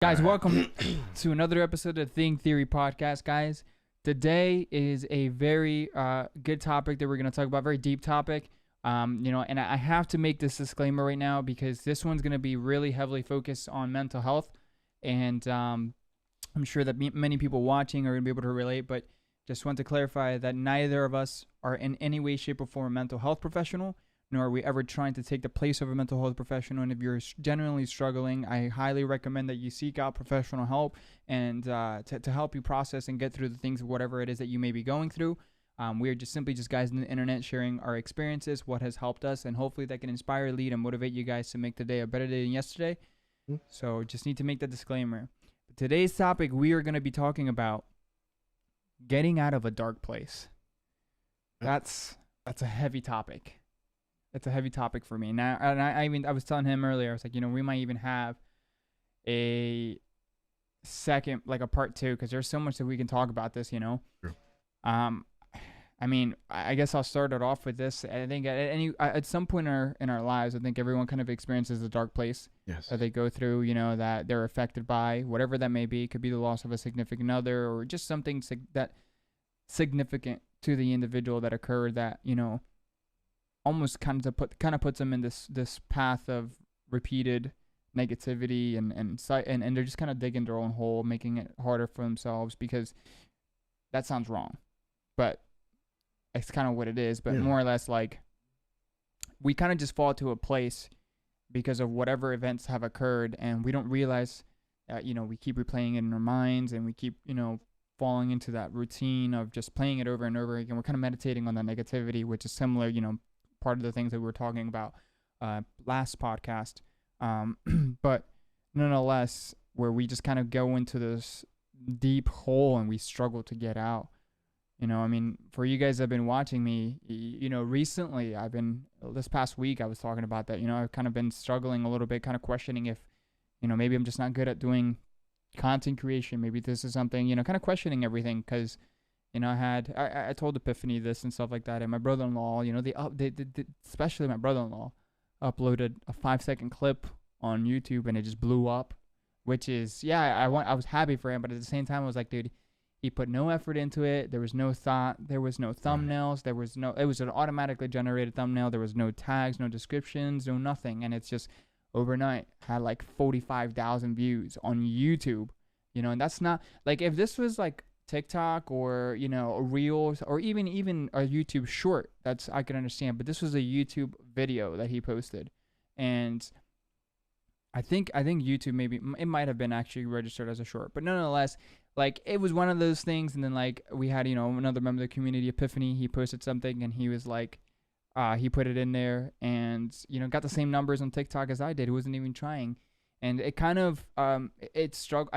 Guys, welcome to another episode of Thing Theory Podcast, guys. Today is a very good topic that we're going to talk about, very deep topic. And I have to make this disclaimer right now because this one's going to be really heavily focused on mental health. And I'm sure that many people watching are going to be able to relate, but just want to clarify that neither of us are in any way, shape, or form a mental health professional, nor are we ever trying to take the place of a mental health professional. And if you're genuinely struggling, I highly recommend that you seek out professional help and to help you process and get through the things, whatever it is that you may be going through. We are just simply just guys on the internet sharing our experiences, what has helped us, and hopefully that can inspire, lead, and motivate you guys to make today a better day than yesterday. So just need to make that disclaimer. But today's topic, we are going to be talking about getting out of a dark place. That's a heavy topic. It's a heavy topic for me. Now, and I was telling him earlier, I was like, we might even have a second, like a part two, because there's so much that we can talk about this, True. I guess I'll start it off with this. I think at some point in our lives, I think everyone kind of experiences a dark place that they go through, that they're affected by, whatever that may be. It could be the loss of a significant other or just something that significant to the individual that occurred that, almost kind of puts them in this path of repeated negativity and they're just kind of digging their own hole, making it harder for themselves, because that sounds wrong, but it's kind of what it is. But more or less, like, we kind of just fall to a place because of whatever events have occurred, and we don't realize that, we keep replaying it in our minds, and we keep, falling into that routine of just playing it over and over again. We're kind of meditating on that negativity, which is similar, part of the things that we were talking about last podcast. But nonetheless, where we just kind of go into this deep hole and we struggle to get out. For you guys that have been watching me, recently this past week, I was talking about that, I've kind of been struggling a little bit, kind of questioning if, maybe I'm just not good at doing content creation. Maybe this is something, kind of questioning everything, because I told Epiphany this and stuff like that, and my brother-in-law, they especially my brother-in-law, uploaded a 5-second clip on YouTube, and it just blew up, which is, I was happy for him, but at the same time, I was like, dude, he put no effort into it. There was no thought. There was no thumbnails. It was an automatically generated thumbnail. There was no tags, no descriptions, no nothing, and it's just overnight had like 45,000 views on YouTube, and that's not, like, if this was like TikTok or a Reels or even a YouTube short, that's, I can understand, but this was a YouTube video that he posted, and I think YouTube, maybe it might have been actually registered as a short, but nonetheless, like, it was one of those things. And then, like, we had another member of the community, Epiphany, he posted something, and he was like, he put it in there, and got the same numbers on TikTok as I did. He wasn't even trying. And it kind of I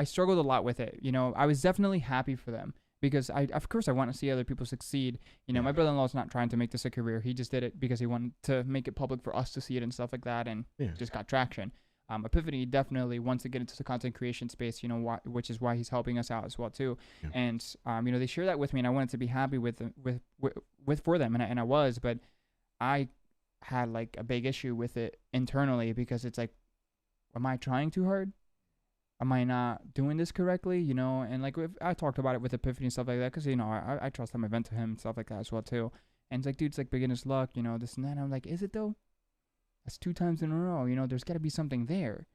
struggled a lot with it. I was definitely happy for them, because of course I want to see other people succeed. My brother-in-law's not trying to make this a career. He just did it because he wanted to make it public for us to see it and stuff like that, and just got traction. Epiphany definitely wants to get into the content creation space, which is why he's helping us out as well too. And they share that with me, and I wanted to be happy with for them, and I was, but I had like a big issue with it internally, because it's like, am I trying too hard? Am I not doing this correctly? And like, I talked about it with Epiphany and stuff like that, because I trust him, I vent to him and stuff like that as well too. And it's like, dude, it's like beginner's luck, this and that. And I'm like, is it though? That's 2 times in a row. There's got to be something there.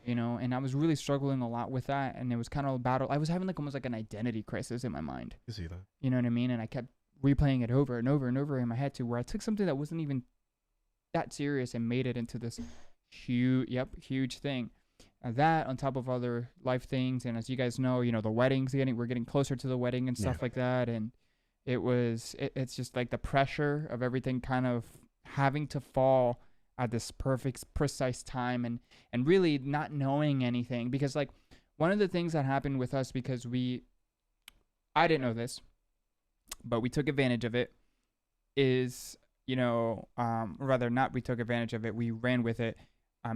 And I was really struggling a lot with that, and it was kind of a battle. I was having like almost like an identity crisis in my mind. You see that? You know what I mean? And I kept replaying it over and over and over in my head, to where I took something that wasn't even that serious and made it into this huge thing. That on top of other life things, and as you guys know, the wedding's we're getting closer to the wedding and stuff like that, and it's just like the pressure of everything kind of having to fall at this perfect, precise time, and really not knowing anything, because like one of the things that happened with us, because I didn't know this, but we took advantage of it, is, or rather not, we took advantage of it, we ran with it,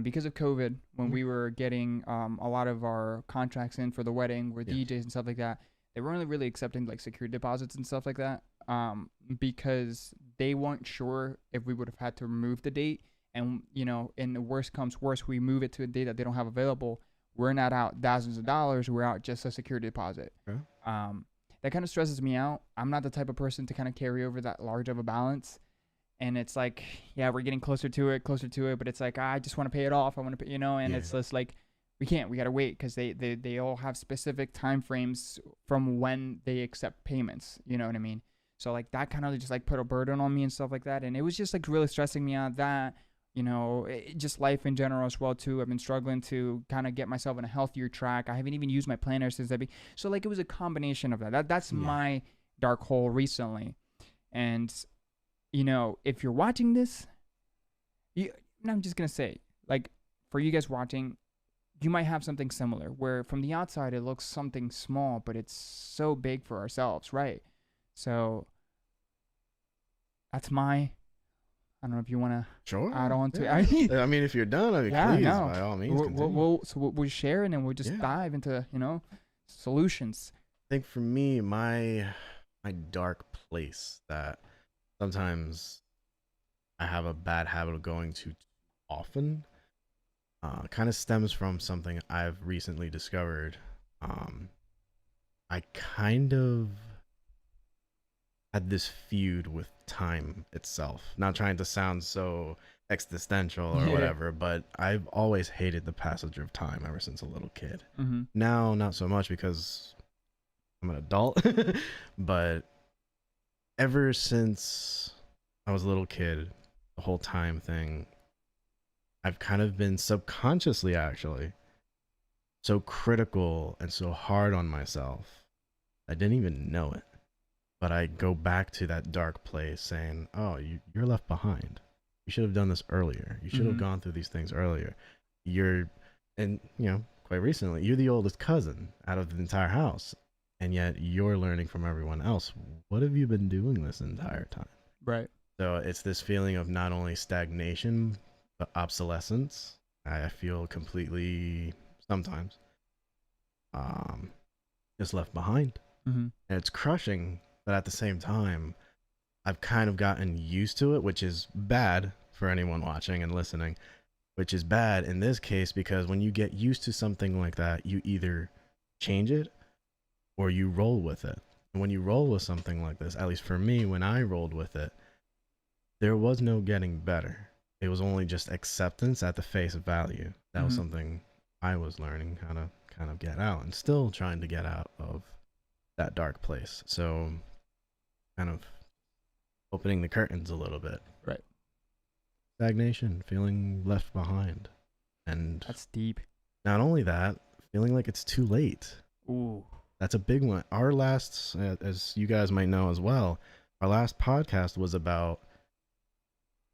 because of COVID, when we were getting a lot of our contracts in for the wedding, where DJs and stuff like that, they weren't really accepting like security deposits and stuff like that, because they weren't sure if we would have had to remove the date. And, in the worst comes worst, we move it to a date that they don't have available. we're not out thousands of dollars. We're out just a security deposit. Okay. That kind of stresses me out. I'm not the type of person to kind of carry over that large of a balance. And it's like, yeah, we're getting closer to it, but it's like, I just want to pay it off. I want to pay, and it's just like, we can't, we got to wait because they all have specific time frames from when they accept payments. You know what I mean? So like that kind of just like put a burden on me and stuff like that. And it was just like really stressing me out that, just life in general as well too. I've been struggling to kind of get myself on a healthier track. I haven't even used my planner since so like it was a combination of that's my dark hole recently. And if you're watching this, I'm just gonna say, like, for you guys watching, you might have something similar where from the outside it looks something small, but it's so big for ourselves, right? So that's I don't know if you want to add on to it. I mean, if you're done, please, by all means, we'll share and then we'll just dive into, solutions. I think for me, my dark place that sometimes I have a bad habit of going to often kind of stems from something I've recently discovered. I kind of had this feud with time itself. Not trying to sound so existential or whatever, but I've always hated the passage of time ever since a little kid. Mm-hmm. Now, not so much because I'm an adult, but ever since I was a little kid, the whole time thing, I've kind of been subconsciously actually so critical and so hard on myself. I didn't even know it. But I go back to that dark place saying, oh, you're left behind. You should have done this earlier. You should have gone through these things earlier. Quite recently, you're the oldest cousin out of the entire house. And yet you're learning from everyone else. What have you been doing this entire time? Right. So it's this feeling of not only stagnation, but obsolescence. I feel completely, sometimes, just left behind. Mm-hmm. And it's crushing. But at the same time, I've kind of gotten used to it, which is bad for anyone watching and listening, which is bad in this case because when you get used to something like that, you either change it or you roll with it. And when you roll with something like this, at least for me, when I rolled with it, there was no getting better. It was only just acceptance at the face value. That was something I was learning how to kind of get out and still trying to get out of that dark place. So kind of opening the curtains a little bit. Right. Stagnation, feeling left behind. And that's deep. Not only that, feeling like it's too late. Ooh. That's a big one. Our last, as you guys might know as well, our last podcast was about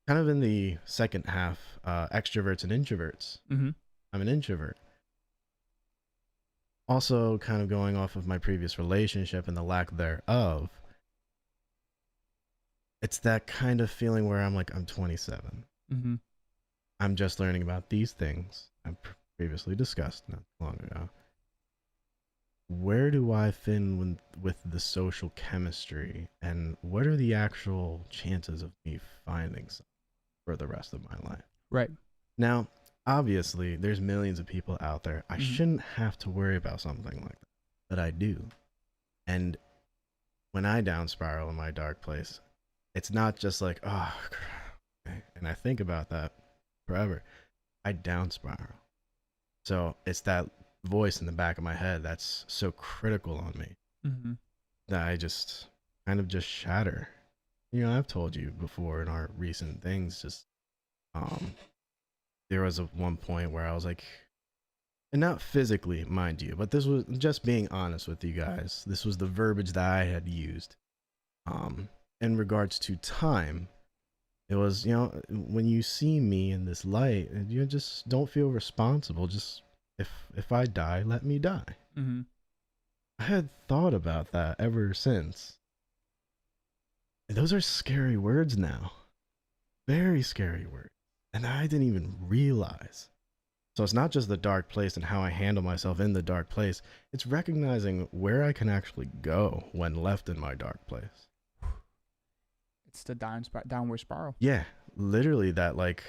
kind of in the second half, extroverts and introverts. Mm-hmm. I'm an introvert. Also kind of going off of my previous relationship and the lack thereof. It's that kind of feeling where I'm like, I'm 27. Mm-hmm. I'm just learning about these things I've previously discussed not long ago. Where do I fit in with the social chemistry, and what are the actual chances of me finding something for the rest of my life? Right. Now, obviously, there's millions of people out there. I shouldn't have to worry about something like that, but I do. And when I down spiral in my dark place, it's not just like, oh, and I think about that forever. I down spiral. So it's that voice in the back of my head that's so critical on me that I just kind of just shatter. I've told you before in our recent things, just there was one point where I was like, and not physically, mind you, but this was just being honest with you guys. This was the verbiage that I had used. In regards to time, it was, when you see me in this light, you just don't feel responsible. Just if I die, let me die. Mm-hmm. I had thought about that ever since. And those are scary words now. Very scary words. And I didn't even realize. So it's not just the dark place and how I handle myself in the dark place. It's recognizing where I can actually go when left in my dark place. It's the downward spiral. Yeah, literally that, like,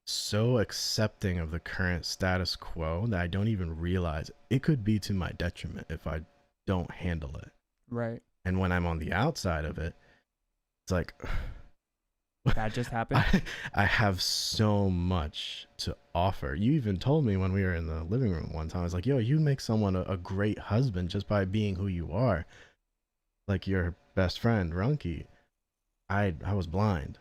so accepting of the current status quo that I don't even realize it could be to my detriment if I don't handle it. Right. And when I'm on the outside of it, it's like that just happened. I have so much to offer. You even told me when we were in the living room one time, I was like, yo, you make someone a great husband just by being who you are. Like your best friend, Runky. I was blind.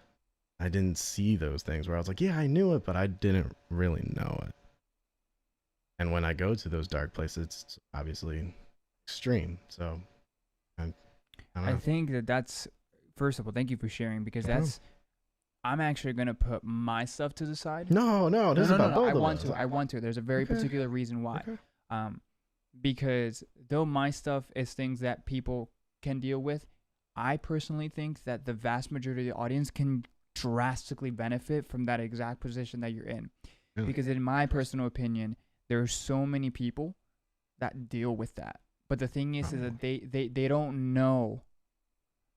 I didn't see those things where I was like, yeah, I knew it, but I didn't really know it. And when I go to those dark places, it's obviously extreme. So I think that's, first of all, thank you for sharing, because that's, I'm actually going to put my stuff to the side. No, this is about both of us. I want to. There's a very particular reason why. Because though my stuff is things that people can deal with, I personally think that the vast majority of the audience can drastically benefit from that exact position that you're in. Really? Because in my personal opinion, there are so many people that deal with that. But the thing is that they don't know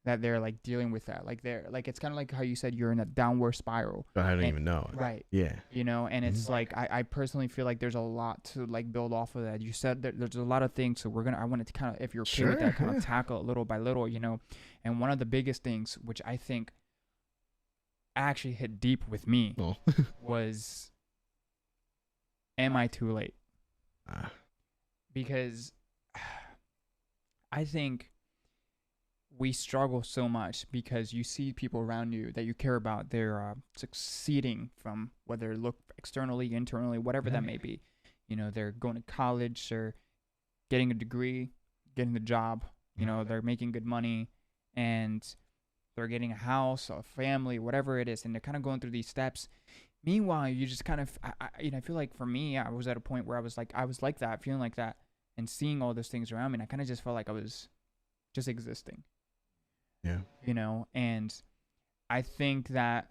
that they're like dealing with that. Like they're like, it's kind of like how you said you're in a downward spiral. But I don't even know it. Right. Yeah. You know, and it's like, I personally feel like there's a lot to like build off of that. You said that there's a lot of things. So I wanted to kind of, if you're okay with that, kind of tackle it little by little, you know. And one of the biggest things, which I think actually hit deep with me, was, am I too late? Because I think we struggle so much because you see people around you that you care about, they're succeeding from, whether it look externally, internally, whatever that may be. You know, they're going to college or getting a degree, getting a job, you know, they're making good money, and they're getting a house, a family, whatever it is, and they're kind of going through these steps. Meanwhile, you just kind of, I feel like for me, I was at a point where I was like that, feeling like that, and seeing all those things around me, and I kind of just felt like I was just existing. Yeah. You know, and I think that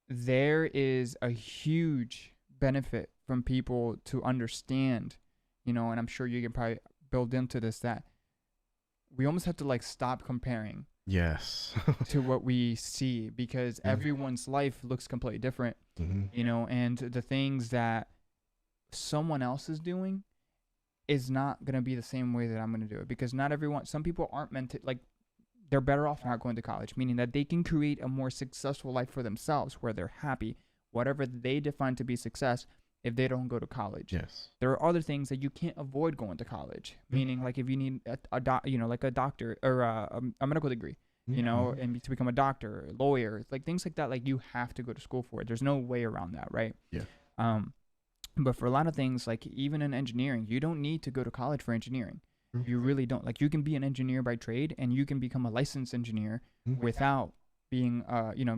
there is a huge benefit from people to understand, you know, and I'm sure you can probably build into this, that we almost have to like stop comparing. Yes. to what we see, because everyone's life looks completely different, you know, and the things that someone else is doing is not going to be the same way that I'm going to do it, because not everyone, some people aren't meant to, like, they're better off not going to college, meaning that they can create a more successful life for themselves where they're happy, whatever they define to be success, if they don't go to college. Yes. There are other things that you can't avoid going to college, meaning like if you need a doctor or a medical degree, you know, and to become a doctor, a lawyer, like things like that, like you have to go to school for it. There's no way around that, right? Yeah. But for a lot of things, like even in engineering, you don't need to go to college for engineering. You really don't. Like, you can be an engineer by trade, and you can become a licensed engineer without being,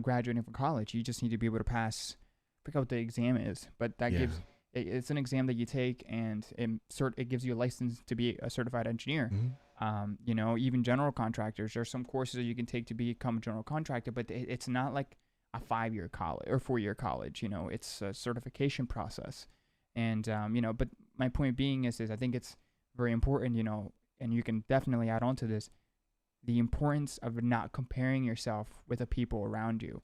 graduating from college. You just need to be able to pass. I forget what the exam is, but that gives. It's an exam that you take, and it gives you a license to be a certified engineer. You know, even general contractors. There's some courses that you can take to become a general contractor, but it's not like a 5-year college or 4-year college. You know, it's a certification process, and But my point being is I think it's very important, you know, and you can definitely add on to this, the importance of not comparing yourself with the people around you.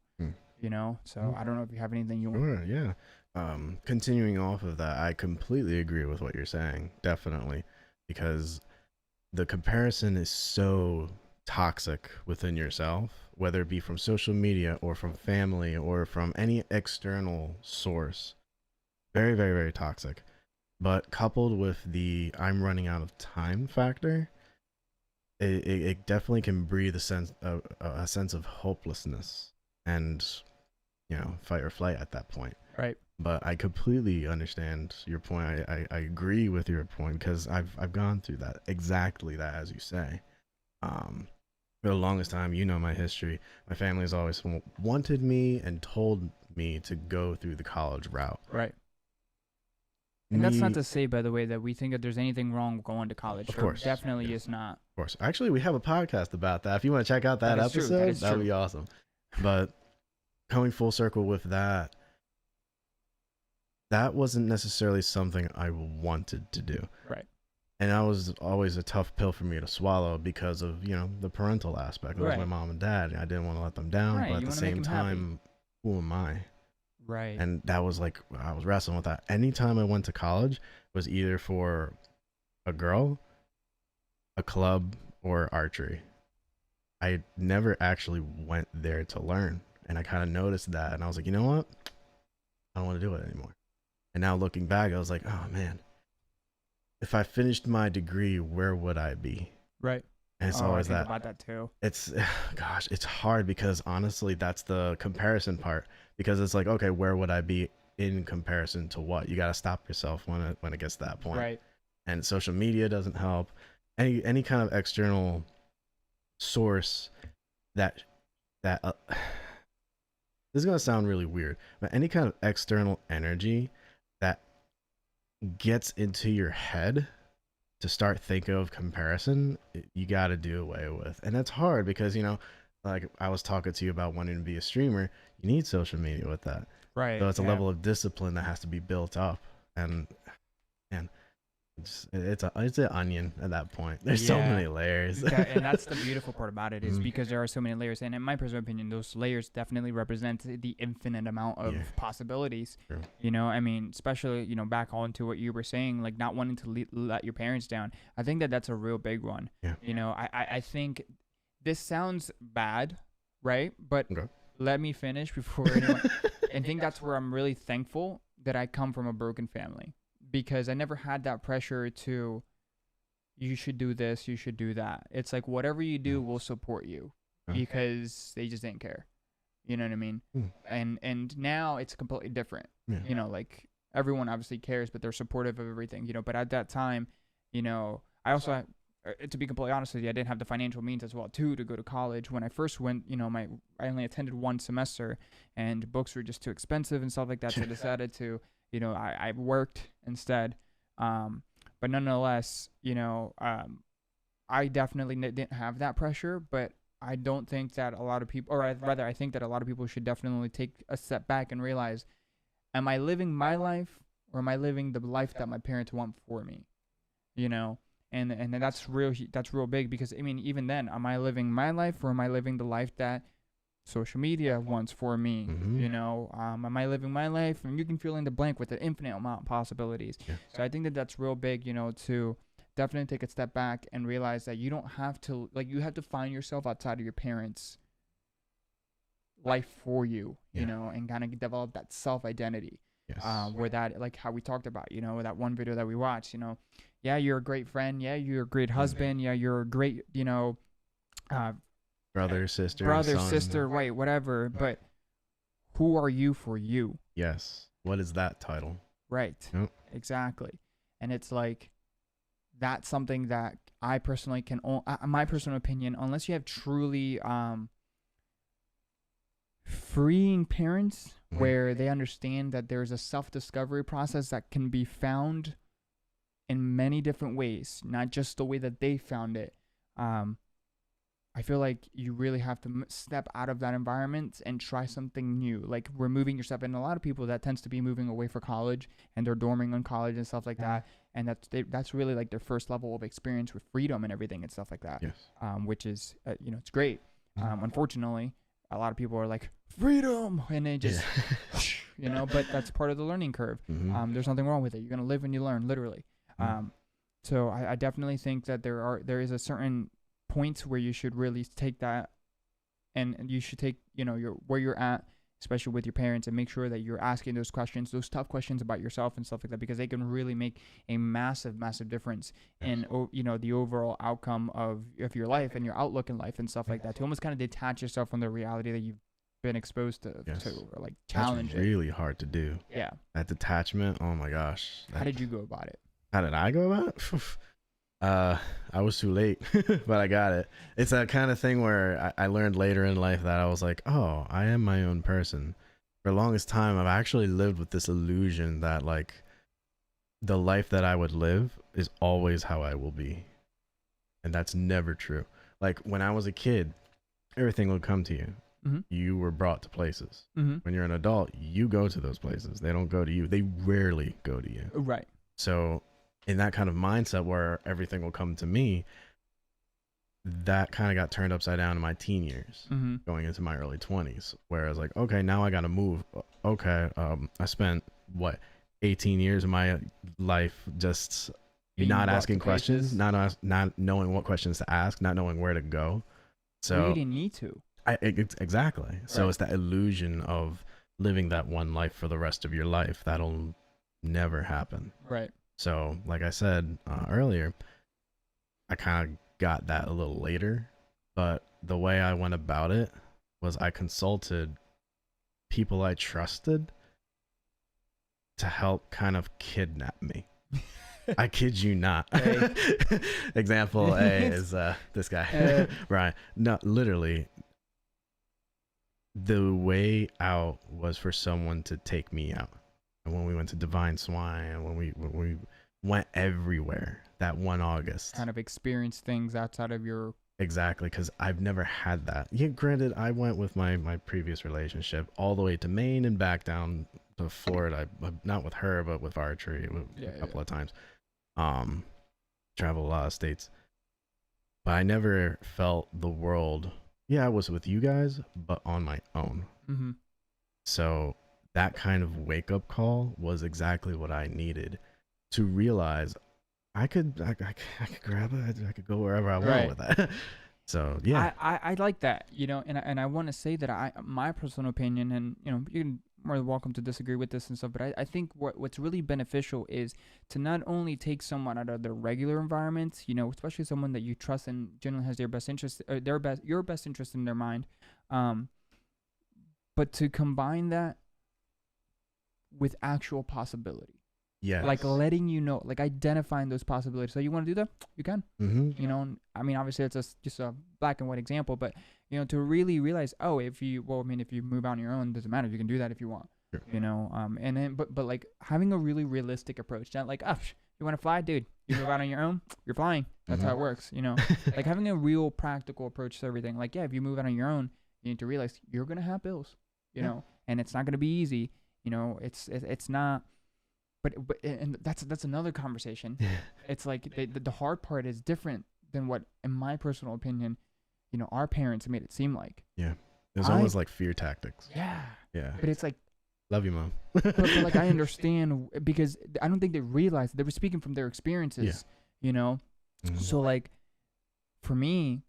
You know, so I don't know if you have anything you want. Sure, yeah. Continuing off of that, I completely agree with what you're saying, definitely, because the comparison is so toxic within yourself, whether it be from social media or from family or from any external source. Very, very, very toxic. But coupled with the I'm running out of time factor, it definitely can breathe a sense of hopelessness and, you know, fight or flight at that point. Right. But I completely understand your point. I agree with your point, because I've gone through that, exactly that, as you say. For the longest time, you know my history. My family has always wanted me and told me to go through the college route. Right. And that's not to say, by the way, that we think that there's anything wrong with going to college. Of course. There definitely is not. Of course. Actually, we have a podcast about that. If you want to check out that episode, that would be awesome. But coming full circle with that, that wasn't necessarily something I wanted to do. Right. And that was always a tough pill for me to swallow because of, you know, the parental aspect. It was my mom and dad. I didn't want to let them down. But at the same time, who am I? Right. And that was like, I was wrestling with that. Anytime I went to college was either for a girl, a club, or archery. I never actually went there to learn. And I kind of noticed that. And I was like, you know what? I don't want to do it anymore. And now looking back, I was like, oh man, if I finished my degree, where would I be? Right. And it's always I think that. about that too. It's, gosh, it's hard because honestly, that's the comparison part. Because it's like, okay, where would I be in comparison to what? You got to stop yourself when it gets to that point. Right. And social media doesn't help. Any kind of external source that this is gonna sound really weird, but any kind of external energy that gets into your head to start thinking of comparison, you got to do away with. And that's hard because, you know, like I was talking to you about wanting to be a streamer, you need social media with that. Right. So it's a level of discipline that has to be built up. And it's an onion at that point. There's so many layers. And that's the beautiful part about it is because there are so many layers. And in my personal opinion, those layers definitely represent the infinite amount of possibilities. True. You know, I mean, especially, you know, back on to what you were saying, like not wanting to let your parents down. I think that that's a real big one. Yeah. You know, I think this sounds bad, right? But let me finish before anyone. I think that's where I'm really thankful that I come from a broken family. Because I never had that pressure to, you should do this, you should do that. It's like whatever you do, we'll support you, because they just didn't care. You know what I mean? And now it's completely different. You know, like everyone obviously cares, but they're supportive of everything. You know, but at that time, you know, I also, to be completely honest with you, I didn't have the financial means as well too to go to college. When I first went, you know, I only attended one semester, and books were just too expensive and stuff like that. So I decided to. You know, I worked instead. But nonetheless, you know, I definitely didn't have that pressure, but I don't think that a lot of people, or rather, I think that a lot of people should definitely take a step back and realize, am I living my life or am I living the life that my parents want for me? You know, and that's real big because, I mean, even then, am I living my life or am I living the life that social media wants for me? You know, am I living my life? And you can fill in the blank with an infinite amount of possibilities. So I think that that's real big, you know, to definitely take a step back and realize that you don't have to, like, you have to find yourself outside of your parents' life for you, you know, and kind of develop that self-identity. Where that, like how we talked about, you know, that one video that we watched, you know, yeah, you're a great friend, yeah, you're a great husband, yeah, you're a great, you know, brother, sister, wait, whatever. But who are you for you? Yes. What is that title? Right. Exactly. And it's like, that's something that I personally can, my personal opinion, unless you have truly freeing parents where they understand that there's a self-discovery process that can be found in many different ways, not just the way that they found it. I feel like you really have to step out of that environment and try something new, like removing yourself. And a lot of people, that tends to be moving away for college, and they're dorming on college and stuff like that. And that's really like their first level of experience with freedom and everything and stuff like that. Which is, you know, it's great. Unfortunately, a lot of people are like, freedom, and they just, you know, but that's part of the learning curve. There's nothing wrong with it. You're going to live and you learn, literally. So I definitely think that there is a certain points where you should really take that, and you should take, you know, where you're at, especially with your parents, and make sure that you're asking those questions, those tough questions about yourself and stuff like that, because they can really make a massive difference in, you know, the overall outcome of your life and your outlook in life and stuff like that, to almost kind of detach yourself from the reality that you've been exposed to, or like challenge That's really hard to do. That detachment, oh my gosh. How did you go about it? How did I go about it? I was too late, but I got it. It's that kind of thing where I learned later in life that I was like, oh, I am my own person. For the longest time, I've actually lived with this illusion that, like, the life that I would live is always how I will be. And that's never true. Like, when I was a kid, everything would come to you. You were brought to places. When you're an adult, you go to those places. They don't go to you. They rarely go to you. Right. So in that kind of mindset where everything will come to me, that kind of got turned upside down in my teen years, going into my early 20s, where I was like, okay, now I got to move. Okay, I spent what 18 years of my life just being not asking questions, not knowing what questions to ask, not knowing where to go. So you didn't need to. Exactly. Right. So it's that illusion of living that one life for the rest of your life that'll never happen. Right. So, like I said earlier, I kind of got that a little later, but the way I went about it was I consulted people I trusted to help kind of kidnap me. I kid you not. Hey. Example A is this guy, Brayan. No, literally, the way out was for someone to take me out. And when we went to Divine Swine, when we went everywhere that one August, kind of experience things outside of your. Exactly, because I've never had that. Yeah, granted, I went with my previous relationship all the way to Maine and back down to Florida. Not with her, but with archery a couple of times. Travel a lot of states, but I never felt the world. Yeah, I was with you guys, but on my own. So that kind of wake up call was exactly what I needed to realize I could grab it. I could go wherever I want with that. So yeah, I like that, and I want to say that my personal opinion, and you can more than welcome to disagree with this and stuff, but I think what's really beneficial is to not only take someone out of their regular environment, especially someone that you trust and generally has their best interest, your best interest in their mind, but to combine that with actual possibility. Yeah. Like letting like identifying those possibilities. So you want to do that? You can. I mean, obviously it's just a black and white example, but to really realize, if you move out on your own, it doesn't matter. You can do that if you want. Sure. And then but like having a really realistic approach. Not like, you want to fly, dude? You move out on your own, you're flying. That's how it works. Like having a real practical approach to everything. Like, if you move out on your own, you need to realize you're gonna have bills. And it's not gonna be easy. It's not. But and that's another conversation. It's like the hard part is different than what, in my personal opinion, our parents made it seem like. Yeah, it's almost like fear tactics. Yeah. Yeah. But it's like, love you, Mom. but like I understand, because I don't think they realized they were speaking from their experiences. Yeah. So like, for me,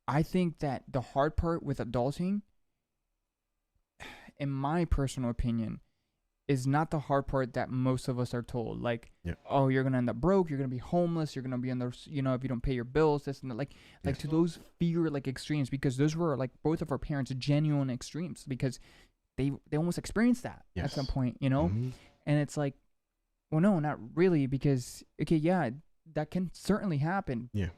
I think that the hard part with adulting, in my personal opinion, is not the hard part that most of us are told. Like, oh, you're gonna end up broke, you're gonna be homeless, you're gonna be under, if you don't pay your bills, this and that. Like to those fear like extremes, because those were like both of our parents' genuine extremes, because they almost experienced that at some point, and it's like, well, no, not really, because that can certainly happen. Yeah.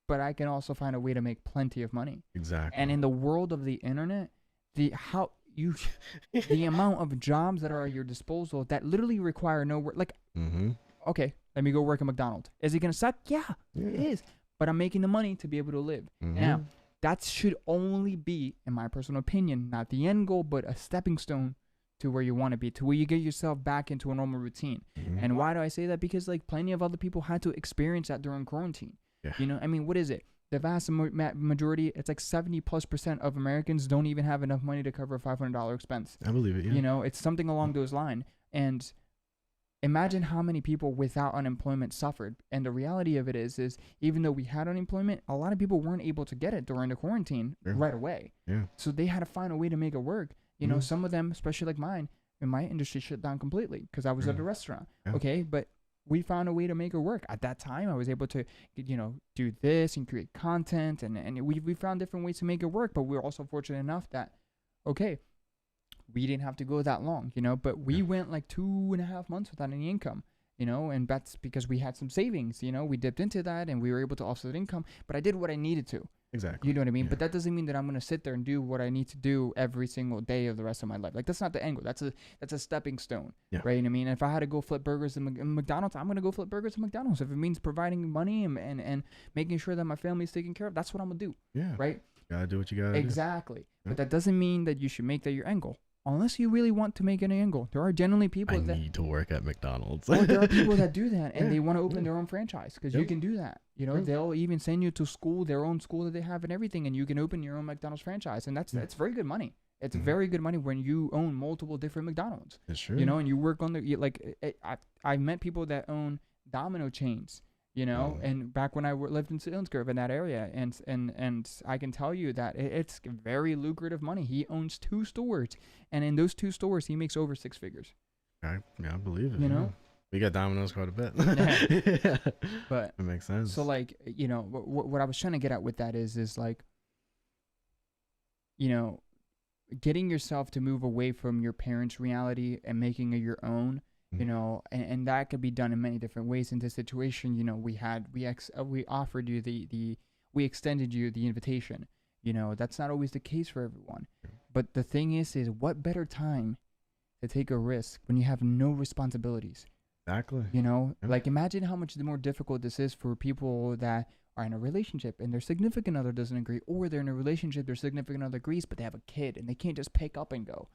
But I can also find a way to make plenty of money. Exactly. And in the world of the internet, the amount of jobs that are at your disposal that literally require no work. Like, okay, let me go work at McDonald's. Is it gonna suck? Yeah, it is. But I'm making the money to be able to live. Now, that should only be, in my personal opinion, not the end goal, but a stepping stone to where you want to be, to where you get yourself back into a normal routine. And why do I say that? Because like plenty of other people had to experience that during quarantine. Yeah. I mean, what is it? The vast majority, it's like 70+% of Americans don't even have enough money to cover a $500 expense. I believe it, yeah. It's something along those lines. And imagine how many people without unemployment suffered. And the reality of it is even though we had unemployment, a lot of people weren't able to get it during the quarantine right away. Yeah. So they had to find a way to make it work. Some of them, especially like mine, in my industry, shut down completely because I was at a restaurant. Yeah. Okay, but we found a way to make it work. At that time, I was able to, do this and create content, and we found different ways to make it work. But we were also fortunate enough that, okay, we didn't have to go that long, but we went like 2.5 months without any income, and that's because we had some savings, we dipped into that and we were able to offset income, but I did what I needed to. Exactly. You know what I mean? Yeah. But that doesn't mean that I'm going to sit there and do what I need to do every single day of the rest of my life. Like, that's not the angle. That's a stepping stone, right? You know what I mean? If I had to go flip burgers in McDonald's, I'm going to go flip burgers in McDonald's. If it means providing money and making sure that my family's taken care of, that's what I'm going to do. Yeah. Right? You got to do what you got to do. Exactly. Yeah. But that doesn't mean that you should make that your angle. unless you really want to make an angle. There are generally people I need to work at McDonald's. Or there are people that do that, and they want to open their own franchise because you can do that. You know, Yep. they'll even send you to school, their own school that they have and everything, and you can open your own McDonald's franchise, and that's very good money. It's very good money when you own multiple different McDonald's. It's true. You know, and you work on I met people that own Domino chains. You know, and back when I lived in Selinsgrove in that area, and I can tell you that it's very lucrative money. He owns 2 stores, and in those 2 stores, he makes over 6 figures. I believe it. You know, we got Domino's quite a bit. Yeah. But it makes sense. So like, you know, what I was trying to get at with that is like, you know, getting yourself to move away from your parents' reality and making it your own. You know, and that could be done in many different ways. In this situation, you know, we offered you we extended you the invitation. You know, that's not always the case for everyone. But the thing is what better time to take a risk when you have no responsibilities? Exactly. You know, like imagine how much more difficult this is for people that are in a relationship and their significant other doesn't agree, or they're in a relationship, their significant other agrees, but they have a kid and they can't just pick up and go.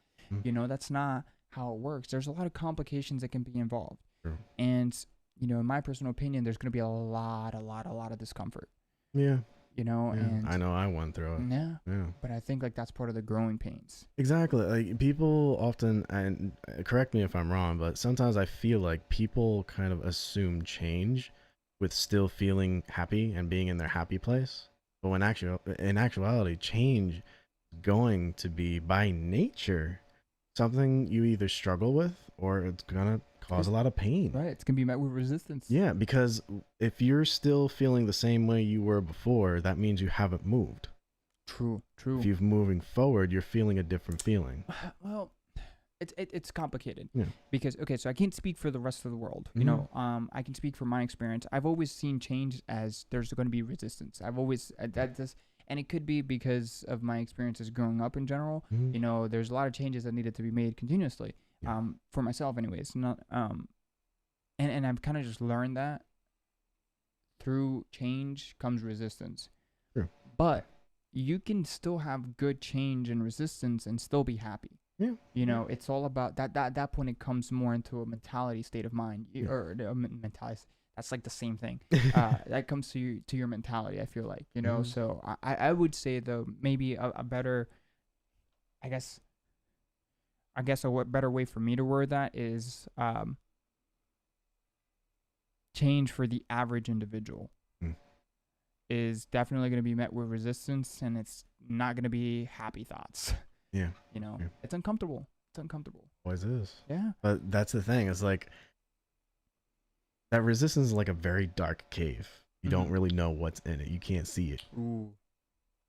You know, that's not how it works. There's a lot of complications that can be involved. True. And, you know, in my personal opinion, there's going to be a lot of discomfort. Yeah. You know, and I know I went through it. Yeah. Yeah. But I think like that's part of the growing pains. Exactly. Like people often, and correct me if I'm wrong, but sometimes I feel like people kind of assume change with still feeling happy and being in their happy place. But when in actuality, change is going to be by nature something you either struggle with or it's gonna cause a lot of pain. Right. It's gonna be met with resistance. Yeah, because if you're still feeling the same way you were before, that means you haven't moved. True. If you're moving forward, you're feeling a different feeling. Well, it's complicated. Yeah. Because so I can't speak for the rest of the world. You know, I can speak from my experience. I've always seen change as there's going to be resistance. I've always and it could be because of my experiences growing up in general. You know, there's a lot of changes that needed to be made continuously. For myself, anyways. Not and I've kind of just learned that through change comes resistance. True. But you can still have good change and resistance and still be happy. Yeah. You know, it's all about that. At that point, it comes more into a mentality state of mind, or mentality. That's like the same thing. That comes to your mentality. I feel like, you know. So I would say though, maybe a better, I guess a better way for me to word that is change for the average individual is definitely going to be met with resistance, and it's not going to be happy thoughts. Yeah. You know, it's uncomfortable. It's uncomfortable. Always is. Yeah. But that's the thing. It's like that resistance is like a very dark cave. You don't really know what's in it. You can't see it. Ooh.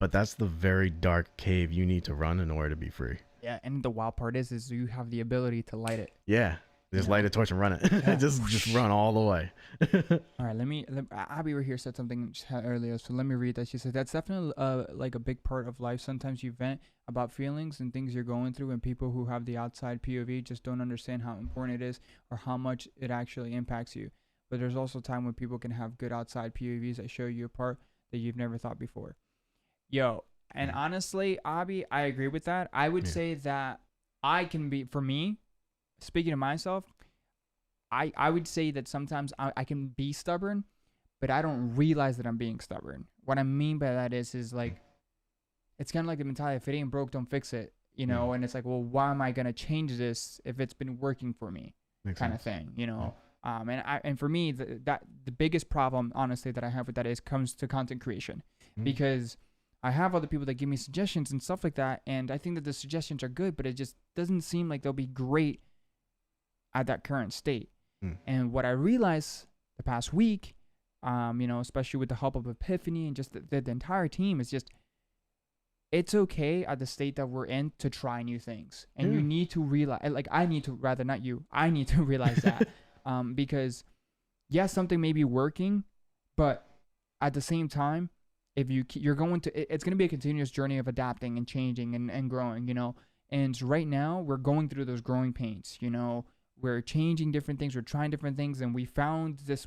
But that's the very dark cave you need to run in order to be free. Yeah, and the wild part is you have the ability to light it. Yeah. Just light a torch and run it. Yeah. just run all the way. All right, Abby over here said something earlier, so let me read that. She said, that's definitely like a big part of life. Sometimes you vent about feelings and things you're going through, and people who have the outside POV just don't understand how important it is or how much it actually impacts you. But there's also time when people can have good outside POVs that show you a part that you've never thought before. Yo, and honestly, Abby, I agree with that. I would say that I can be, for me, speaking to myself, I would say that sometimes I can be stubborn, but I don't realize that I'm being stubborn. What I mean by that is like, it's kind of like the mentality, if it ain't broke, don't fix it, you know? And it's like, well, why am I going to change this if it's been working for me? Kind of thing, you know? And for me, the biggest problem, honestly, that I have with that comes to content creation, because I have other people that give me suggestions and stuff like that, and I think that the suggestions are good, but it just doesn't seem like they'll be great at that current state. And what I realized the past week, you know, especially with the help of Epiphany and just the entire team, is just, it's okay at the state that we're in to try new things. And you need to realize, like, I need to realize that. Because yes, something may be working, but at the same time, if you're going to, it's going to be a continuous journey of adapting and changing and growing, you know. And right now we're going through those growing pains, you know. We're changing different things, we're trying different things, and we found this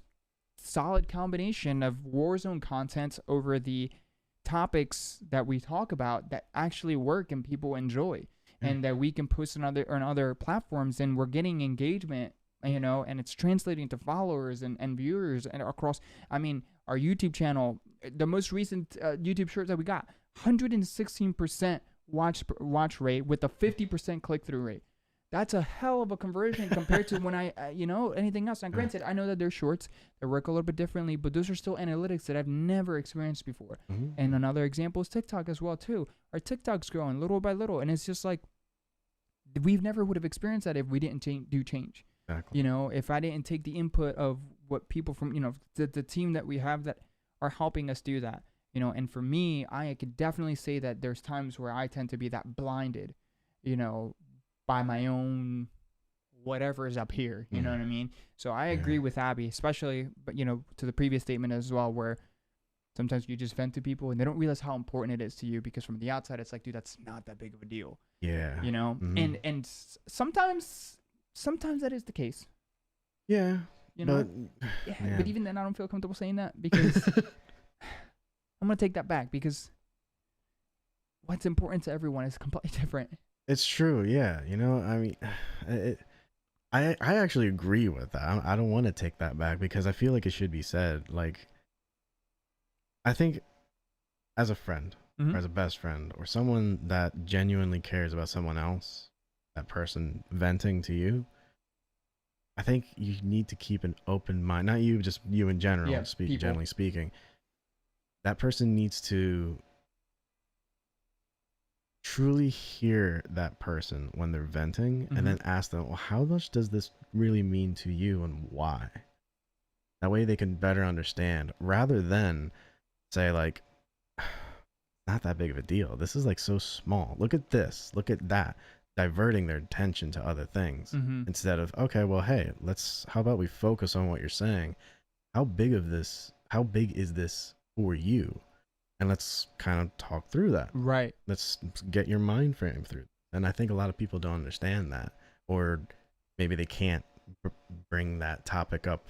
solid combination of Warzone content over the topics that we talk about that actually work and people enjoy. and that we can post on other platforms, and we're getting engagement, you know, and it's translating to followers and viewers and across. I mean, our YouTube channel, the most recent YouTube shorts that we got, 116% watch rate with a 50% click-through rate. That's a hell of a conversion compared to when anything else. Now, granted, I know that they're shorts, they work a little bit differently, but those are still analytics that I've never experienced before. And another example is TikTok as well, too. Our TikTok's growing little by little, and it's just like, we've never would have experienced that if we didn't do change. Exactly. You know, if I didn't take the input of what people from, you know, the team that we have that are helping us do that, you know, and for me, I could definitely say that there's times where I tend to be that blinded, you know, by my own whatever is up here, you know what I mean? So I agree with Abby, especially, but you know, to the previous statement as well, where sometimes you just vent to people and they don't realize how important it is to you, because from the outside, it's like, dude, that's not that big of a deal. Yeah. You know, and sometimes that is the case. Yeah. You know, but even then, I don't feel comfortable saying that, because I'm gonna take that back, because what's important to everyone is completely different. It's true, yeah. You know, I mean, I actually agree with that. I don't want to take that back, because I feel like it should be said. Like, I think as a friend, or as a best friend, or someone that genuinely cares about someone else, that person venting to you, I think you need to keep an open mind. Not you, just you in general, generally speaking. That person needs to truly hear that person when they're venting, and then ask them, well, how much does this really mean to you and why? That way they can better understand, rather than say like, not that big of a deal. This is like so small. Look at this. Look at that. Diverting their attention to other things instead of, okay, well, hey, how about we focus on what you're saying? How big is this for you? And let's kind of talk through that. Right. Let's get your mind frame through. And I think a lot of people don't understand that, or maybe they can't bring that topic up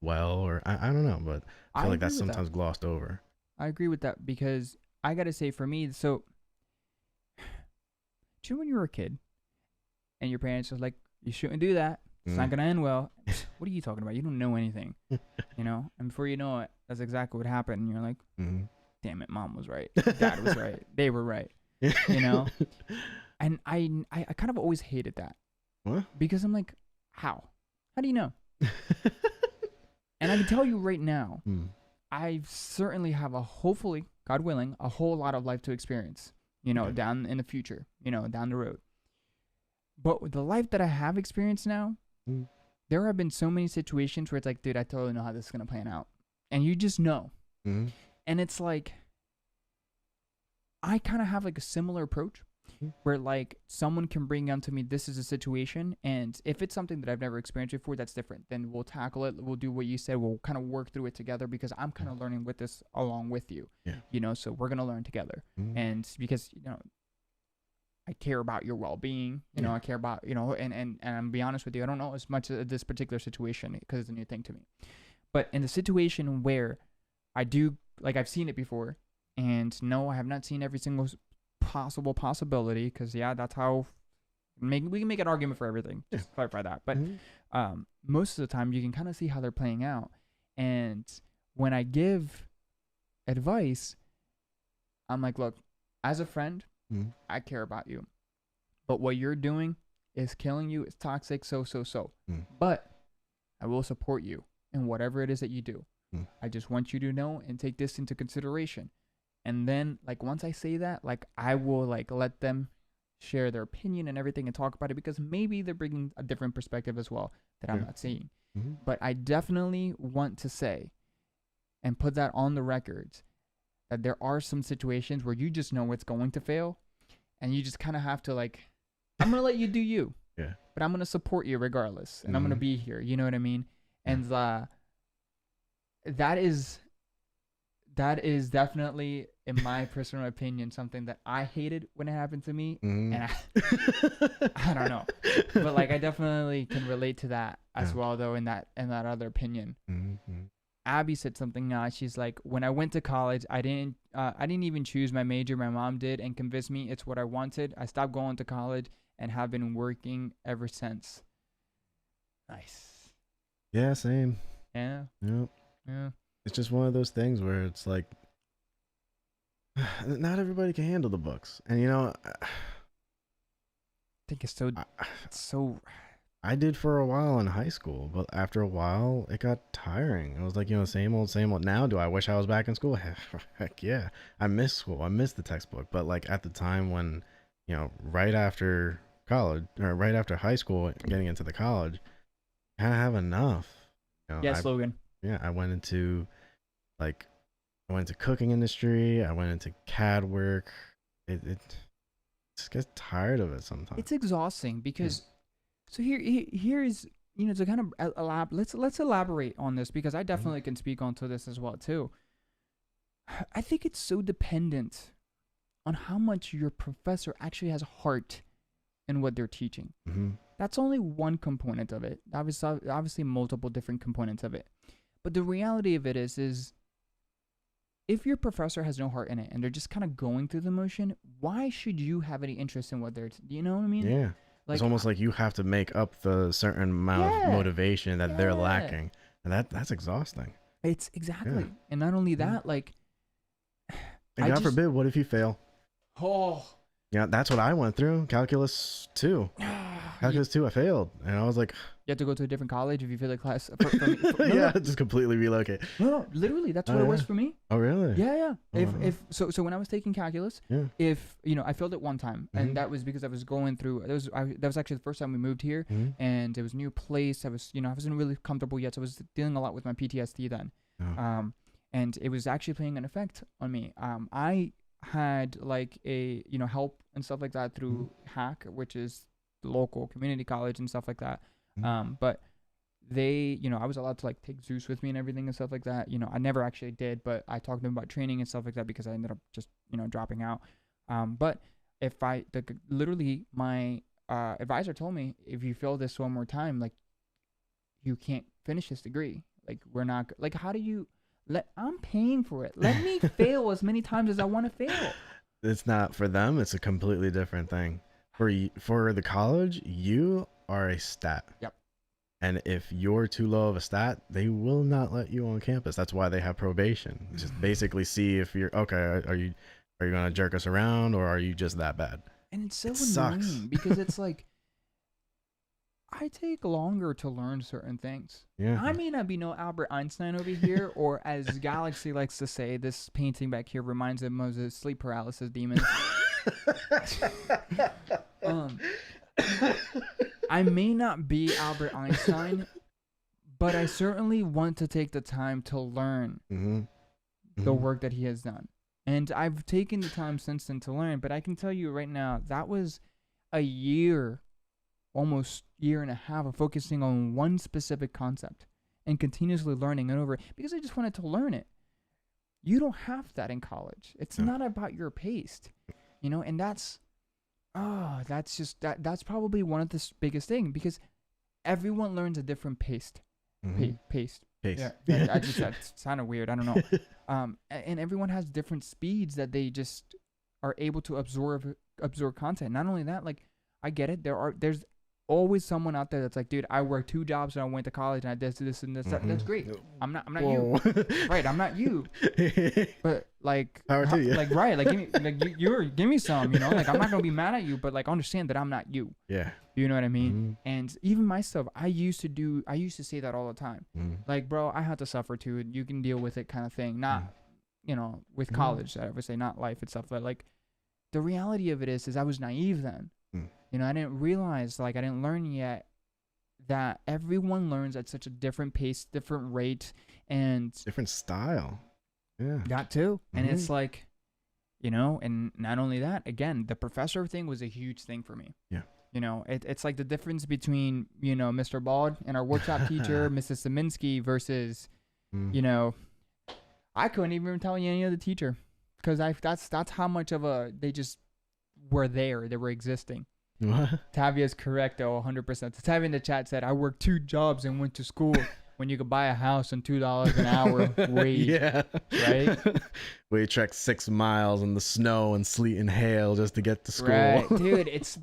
well, or I don't know, but I feel like that's sometimes glossed over. I agree with that, because I got to say, for me, so, do you know when you were a kid and your parents was like, you shouldn't do that, it's not going to end well. What are you talking about? You don't know anything, you know? And before you know it, that's exactly what happened. And you're like, damn it, mom was right, dad was right, they were right, you know? And I kind of always hated that. What? Because I'm like, how do you know? And I can tell you right now, I certainly have hopefully, God willing, a whole lot of life to experience, you know, down in the future, you know, down the road. But with the life that I have experienced now, there have been so many situations where it's like, dude, I totally know how this is going to plan out. And you just know. And it's like, I kind of have like a similar approach where like someone can bring onto me, this is a situation, and if it's something that I've never experienced before, that's different. Then we'll tackle it. We'll do what you said. We'll kind of work through it together, because I'm kind of learning with this along with you. You know, so we're gonna learn together, and because you know, I care about your well-being. You know, I care about, you know, and I'm be honest with you, I don't know as much of this particular situation because it's a new thing to me. But in the situation where I do, like, I've seen it before, and no, I have not seen every single possible possibility, because that's how we can make an argument for everything. Just clarify that. But most of the time, you can kind of see how they're playing out. And when I give advice, I'm like, look, as a friend, I care about you, but what you're doing is killing you. It's toxic. So. But I will support you in whatever it is that you do. I just want you to know and take this into consideration. And then, like, once I say that, like, I will, like, let them share their opinion and everything and talk about it, because maybe they're bringing a different perspective as well that I'm not seeing. But I definitely want to say and put that on the records that there are some situations where you just know it's going to fail, and you just kind of have to, like, I'm going to let you do you. But I'm going to support you regardless, and I'm going to be here. You know what I mean? And that is definitely, in my personal opinion, something that I hated when it happened to me. And I don't know, but like, I definitely can relate to that as well, though, in that other opinion. Abby said something. She's like, when I went to college, I didn't even choose my major. My mom did and convinced me it's what I wanted. I stopped going to college and have been working ever since. Nice. Yeah, same. Yeah. Yep. Yeah. It's just one of those things where it's like, not everybody can handle the books, and I think it's so. I did for a while in high school, but after a while, it got tiring. It was like, same old, same old. Now, do I wish I was back in school? Heck yeah. I miss school. I miss the textbook. But like at the time when, right after college or right after high school, getting into the college, I have enough. Slogan. Yeah, I went into cooking industry. I went into CAD work. It just gets tired of it sometimes. It's exhausting because. So here's to kind of let's elaborate on this, because I definitely can speak onto this as well too. I think it's so dependent on how much your professor actually has heart in what they're teaching. Mm-hmm. That's only one component of it. Obviously multiple different components of it. But the reality of it is if your professor has no heart in it and they're just kind of going through the motion, why should you have any interest in what they're you know what I mean? Yeah. It's almost like you have to make up the certain amount of motivation that they're lacking. And that's exhausting. It's exactly. Yeah. And not only that, like... And God forbid, what if you fail? Oh. Yeah, that's what I went through. Calculus 2. Calculus 2, I failed. And I was like... You have to go to a different college if you fail the class. Just completely relocate. No, literally, that's what it was for me. Oh, really? Yeah. So when I was taking calculus, if I failed it one time, and that was because I was going through. That was actually the first time we moved here, and it was a new place. I wasn't really comfortable yet, so I was dealing a lot with my PTSD then. Oh. And it was actually playing an effect on me. I had like a help and stuff like that through HAC, which is the local community college and stuff like that. But they, I was allowed to like take Zeus with me and everything and stuff like that. I never actually did, but I talked to them about training and stuff like that because I ended up just, dropping out. But if literally my advisor told me, if you fail this one more time, like you can't finish this degree. Like we're not, like, how do you I'm paying for it. Let me fail as many times as I want to fail. It's not for them. It's a completely different thing. For the college, you are a stat. Yep. And if you're too low of a stat, they will not let you on campus. That's why they have probation. Just basically see if you're okay. Are you gonna jerk us around, or are you just that bad? And it's so annoying because it's like I take longer to learn certain things. Yeah. I may not be no Albert Einstein over here, or as Galaxy likes to say, this painting back here reminds him of the sleep paralysis demon. I may not be Albert Einstein, but I certainly want to take the time to learn the work that he has done. And I've taken the time since then to learn, but I can tell you right now, that was a year, almost year and a half of focusing on one specific concept and continuously learning it over because I just wanted to learn it. You don't have that in college. It's not about your pace, and that's probably one of the biggest things because everyone learns a different pace. Pace. Yeah. That sounded weird. I don't know. And everyone has different speeds that they just are able to absorb content. Not only that, like I get it. There's always someone out there that's like, dude, I worked 2 jobs and I went to college and I did this and this. That's great. I'm not you. Right. I'm not you. But like, power to you. Like, right. Like, give me some, like, I'm not going to be mad at you, but like, understand that I'm not you. Yeah. You know what I mean? And even myself, I used to say that all the time. Like, bro, I had to suffer too. You can deal with it kind of thing. Not, with college, I would say not life itself, but like the reality of it is I was naive then. I didn't realize, I didn't learn yet that everyone learns at such a different pace, different rate, and different style. Yeah. That too. And it's like, and not only that, again, the professor thing was a huge thing for me. Yeah. It's like the difference between, Mr. Bald and our workshop teacher, Mrs. Saminsky versus, I couldn't even tell you any other teacher because that's how much of they just were there. They were existing. What? Tavia's correct though, 100%. Tavia in the chat said, I worked 2 jobs and went to school. when you could buy a house on $2 an hour wage. Yeah. Right? We trek 6 miles in the snow and sleet and hail just to get to school. Right, dude. It's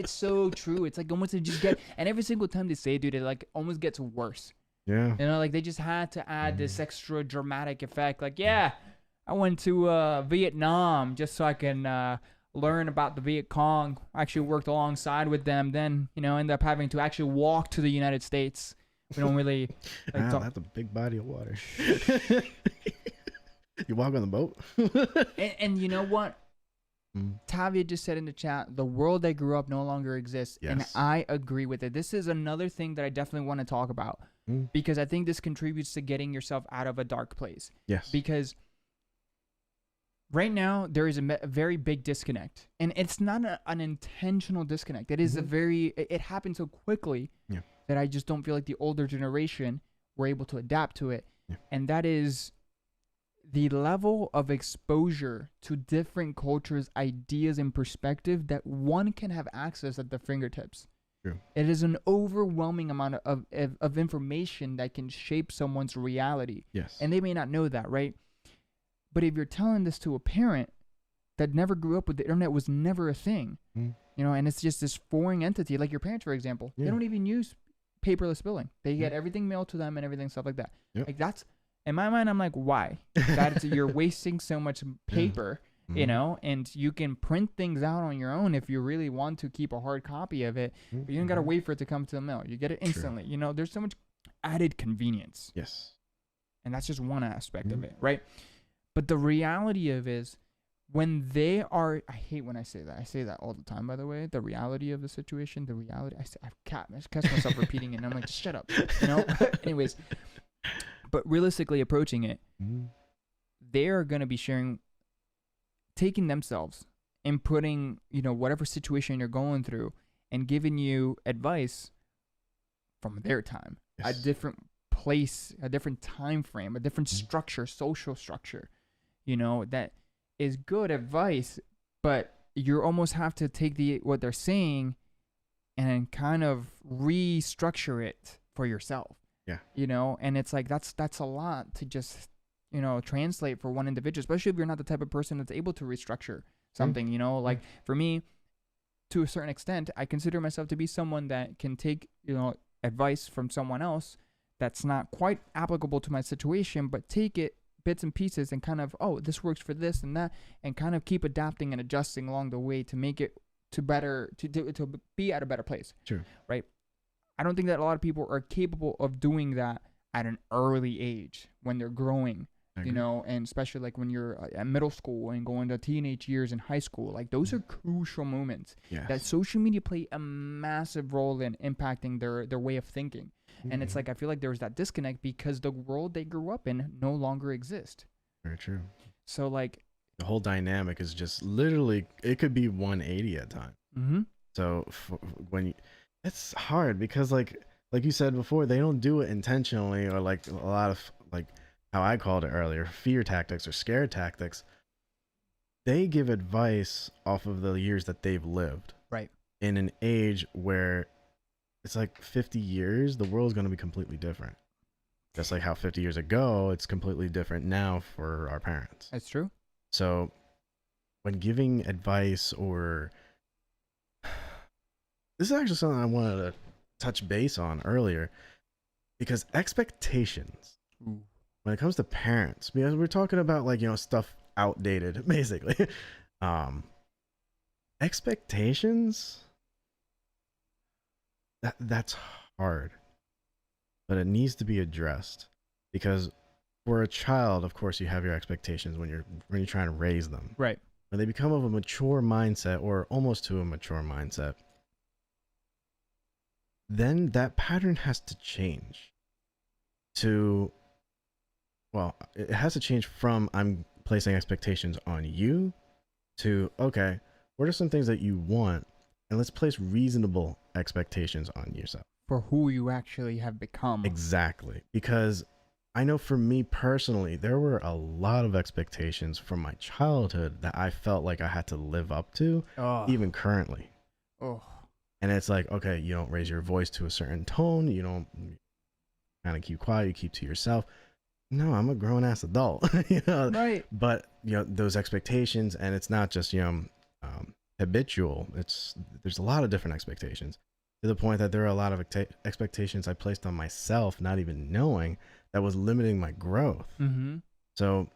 so true. It's like almost and every single time they say it, dude, it like almost gets worse. Yeah. You know, like they just had to add this extra dramatic effect. Like, yeah, I went to Vietnam just so I can learn about the Viet Cong. I actually worked alongside with them. Then, end up having to actually walk to the United States. We don't really. Like, that's a big body of water. You walk on the boat. and you know what? Tavia just said in the chat, the world they grew up no longer exists. Yes. And I agree with it. This is another thing that I definitely want to talk about because I think this contributes to getting yourself out of a dark place. Yes. Because right now there is a very big disconnect, and it's not an intentional disconnect. It is it happened so quickly that I just don't feel like the older generation were able to adapt to it. Yeah. And that is the level of exposure to different cultures, ideas, and perspective that one can have access at their fingertips. True. It is an overwhelming amount of information that can shape someone's reality. Yes. And they may not know that, right? But if you're telling this to a parent that never grew up with the internet, was never a thing, and it's just this foreign entity, like your parents, for example, they don't even use paperless billing. They get everything mailed to them and everything, stuff like that. Yep. Like that's, in my mind, I'm like, why? You're wasting so much paper, and you can print things out on your own if you really want to keep a hard copy of it, but you don't got to wait for it to come to the mail. You get it instantly. True. There's so much added convenience. Yes. And that's just one aspect of it, right? But the reality of it is when they are, I hate when I say that. I say that all the time, by the way. The reality of the situation, I catch myself repeating it, and I'm like, just shut up. Anyways. But realistically approaching it, they're going to be taking themselves and putting, whatever situation you're going through and giving you advice from their time, a different place, a different time frame, a different structure, social structure, that is good advice, but you almost have to take what they're saying and kind of restructure it for yourself. Yeah. And it's like that's a lot to just, translate for one individual, especially if you're not the type of person that's able to restructure something, like for me, to a certain extent, I consider myself to be someone that can take, advice from someone else that's not quite applicable to my situation, but take it bits and pieces and kind of, this works for this and that, and kind of keep adapting and adjusting along the way to make it to be at a better place. True. Right. I don't think that a lot of people are capable of doing that at an early age when they're growing, and especially like when you're at middle school and going to teenage years in high school. Like those are crucial moments that social media play a massive role in impacting their way of thinking. And it's like, I feel like there's that disconnect because the world they grew up in no longer exists. Very true. So like the whole dynamic is just literally, it could be 180 at times. Mm-hmm. So it's hard because like you said before, they don't do it intentionally, or like a lot of like how I called it earlier, fear tactics or scare tactics. They give advice off of the years that they've lived. Right. In an age where it's like 50 years, the world's going to be completely different. Just like how 50 years ago, it's completely different now for our parents. That's true. So when giving advice, or this is actually something I wanted to touch base on earlier, because expectations, when it comes to parents, because we're talking about like, stuff outdated, basically. Expectations, that's hard, but it needs to be addressed, because for a child, of course, you have your expectations when you're trying to raise them. Right. When they become of a mature mindset, or almost to a mature mindset, then that pattern has to change it has to change from I'm placing expectations on you to, okay, what are some things that you want? And let's place reasonable expectations on yourself. For who you actually have become. Exactly. Because I know for me personally, there were a lot of expectations from my childhood that I felt like I had to live up to, even currently. Oh. And it's like, okay, you don't raise your voice to a certain tone. You don't kind of keep quiet, you keep to yourself. No, I'm a grown ass adult, you know. Right. But you know those expectations, and it's not just habitual. There's a lot of different expectations, to the point that there are a lot of expectations I placed on myself, not even knowing, that was limiting my growth. Mm-hmm. So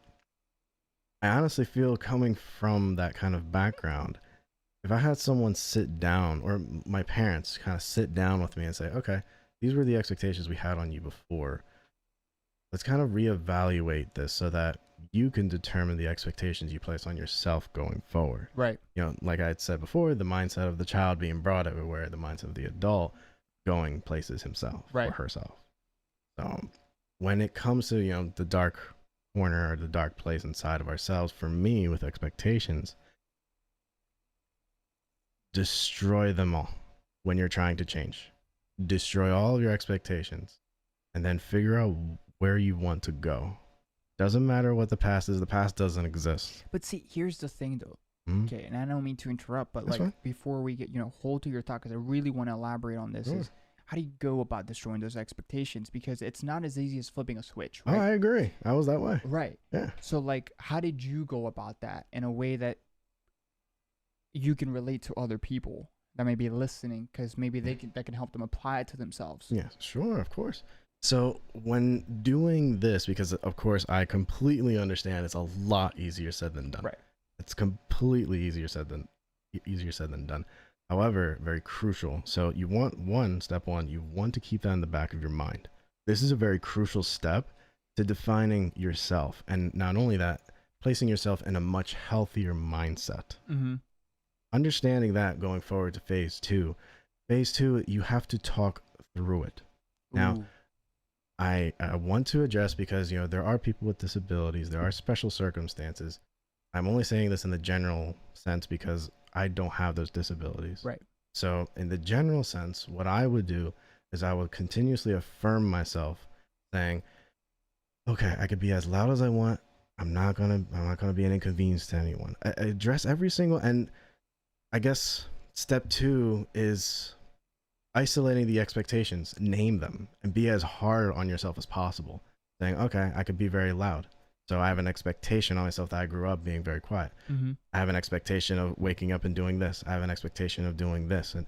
I honestly feel, coming from that kind of background, if I had someone sit down, or my parents kind of sit down with me and say, okay, these were the expectations we had on you before. Let's kind of reevaluate this so that you can determine the expectations you place on yourself going forward. Right. You know, like I had said before, the mindset of the child being brought everywhere, the mindset of the adult going places himself or herself. So when it comes to, you know, the dark corner or the dark place inside of ourselves, for me with expectations, destroy them all when you're trying to change. Destroy all of your expectations and then figure out where you want to go. Doesn't matter what the past is. The past doesn't exist. But see, here's the thing though. Okay, and I don't mean to interrupt, but before we get, hold to your thought, because I really want to elaborate on this, is how do you go about destroying those expectations? Because it's not as easy as flipping a switch, right? Oh, I agree. I was that way. Right. Yeah. So, like, how did you go about that in a way that you can relate to other people that may be listening, because maybe that can help them apply it to themselves? Yeah, sure, of course. So when doing this, because of course I completely understand it's a lot easier said than done. Right. It's completely easier said than done. However, very crucial. So you want step one, you want to keep that in the back of your mind. This is a very crucial step to defining yourself, and not only that, placing yourself in a much healthier mindset. Mm-hmm. Understanding that going forward to phase two. Phase two, you have to talk through it. Now, Ooh. I want to address, because, you know, there are people with disabilities, there are special circumstances. I'm only saying this in the general sense because I don't have those disabilities. Right. So in the general sense, what I would do is I would continuously affirm myself, saying, okay, I could be as loud as I want. I'm not gonna be an inconvenience to anyone. I address every single, and I guess step two is isolating the expectations, name them, and be as hard on yourself as possible. Saying, okay, I could be very loud. So I have an expectation on myself that I grew up being very quiet. Mm-hmm. I have an expectation of waking up and doing this. I have an expectation of doing this. And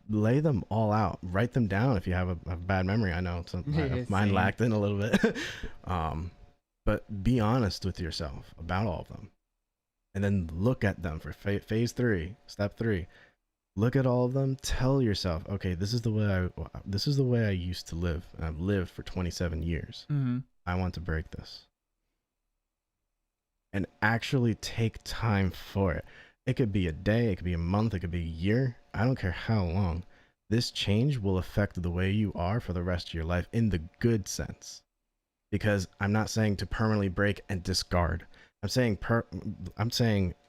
lay them all out. Write them down if you have a bad memory. I know mine lacked in a little bit. But be honest with yourself about all of them. And then look at them for phase three, step three. Look at all of them. Tell yourself, okay, this is the way I used to live, and I've lived for 27 years. Mm-hmm. I want to break this. And actually take time for it. It could be a day, it could be a month, it could be a year. I don't care how long. This change will affect the way you are for the rest of your life, in the good sense. Because I'm not saying to permanently break and discard. I'm saying